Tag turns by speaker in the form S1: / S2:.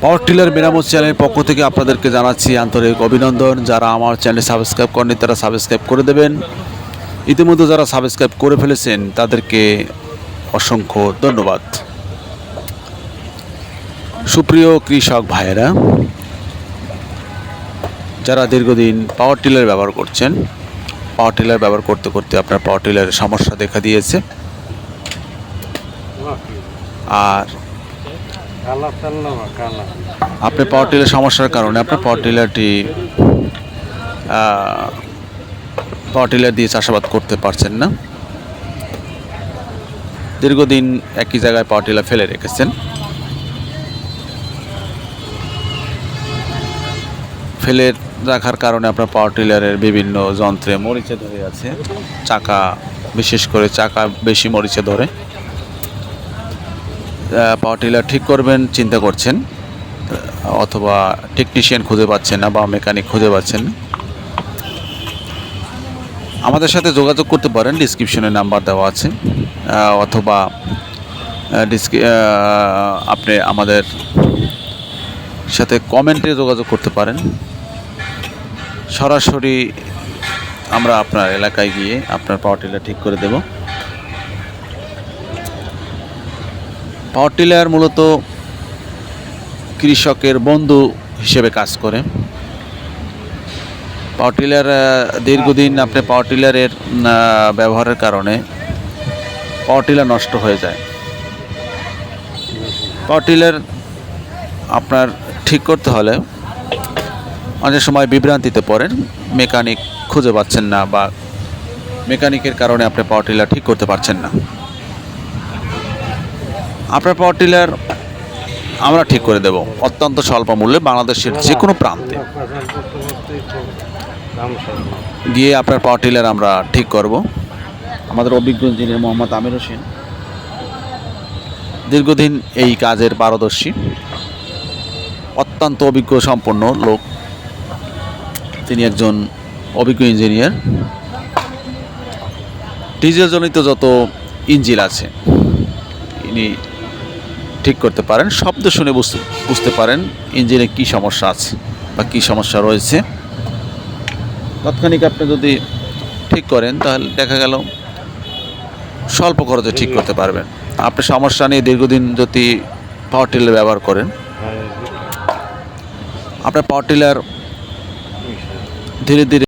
S1: Power tiller মেরামত চ্যানেলের পক্ষ থেকে আপনাদেরকে জানাচ্ছি আন্তরিক অভিনন্দন। যারা আমার চ্যানেল সাবস্ক্রাইব করেনি তারা সাবস্ক্রাইব করে দেবেন। ইতিমধ্যে যারা সাবস্ক্রাইব করে ফেলেছেন তাদেরকে অসংখ্য ধন্যবাদ। সুপ্রিয় কৃষক ভাইয়েরা, যারা দীর্ঘদিন পাওয়ার টিলার ব্যবহার করছেন, পাওয়ার টিলার ব্যবহার করতে করতে আপনার পাওয়ার টিলারের সমস্যা দেখা দিয়েছে, আর আপনি পাওয়ার টিলার সমস্যার কারণে আপনার পাওয়ার টিলার দিয়ে চাষাবাদ করতে পারছেন না। দীর্ঘদিন একই জায়গায় পাওয়ার টিলার ফেলে রেখেছেন। ফেলে রাখার কারণে আপনার পাওয়ার টিলারের বিভিন্ন যন্ত্রে মরিচা ধরে আছে, চাকা, বিশেষ করে চাকা বেশি মরিচা ধরে। পাওয়ার টিলার ঠিক করবেন চিন্তা করছেন, অথবা টেকনিশিয়ান খুঁজে পাচ্ছেন না বা মেকানিক খুঁজে পাচ্ছেন না, আমাদের সাথে যোগাযোগ করতে পারেন। ডিসক্রিপশনে নাম্বার দেওয়া আছে, অথবা আপনি আমাদের সাথে কমেন্টে যোগাযোগ করতে পারেন। সরাসরি আমরা আপনার এলাকায় গিয়ে আপনার পাওয়ার টিলার ঠিক করে দেব। পাওয়ার টিলার মূলত কৃষকের বন্ধু হিসেবে কাজ করে। পাওয়ার টিলার দীর্ঘদিন আপনি পাওয়ার টিলারের ব্যবহারের কারণে পাওয়ার টিলার নষ্ট হয়ে যায়। পাওয়ার টিলার আপনার ঠিক করতে হলে অনেক সময় বিভ্রান্তিতে পড়েন, মেকানিক খুঁজে পাচ্ছেন না বা মেকানিকের কারণে আপনি পাওয়ার টিলার ঠিক করতে পারছেন না। আপনার পাওয়ার টিলার আমরা ঠিক করে দেব অত্যন্ত স্বল্প মূল্যে। বাংলাদেশের যে কোনো প্রান্তে গিয়ে আপনার পাওয়ার টিলার আমরা ঠিক করব। আমাদের অভিজ্ঞ ইঞ্জিনিয়ার মোহাম্মদ আমির হোসেন দীর্ঘদিন এই কাজের পারদর্শী, অত্যন্ত অভিজ্ঞ সম্পন্ন লোক। তিনি একজন অভিজ্ঞ ইঞ্জিনিয়ার। ডিজেল জনিত যত ইঞ্জিন আছে ইনি ঠিক করতে পারেন। শব্দ শুনে বুঝতে পারেন ইঞ্জিনে কী সমস্যা আছে বা কী সমস্যা রয়েছে। তাৎক্ষণিক আপনি যদি ঠিক করেন তাহলে দেখা গেল স্বল্প খরচে ঠিক করতে পারবেন। আপনি সমস্যা নিয়ে দীর্ঘদিন যদি পাওয়ার টিলার ব্যবহার করেন, আপনার পাওয়ার টিলার ধীরে ধীরে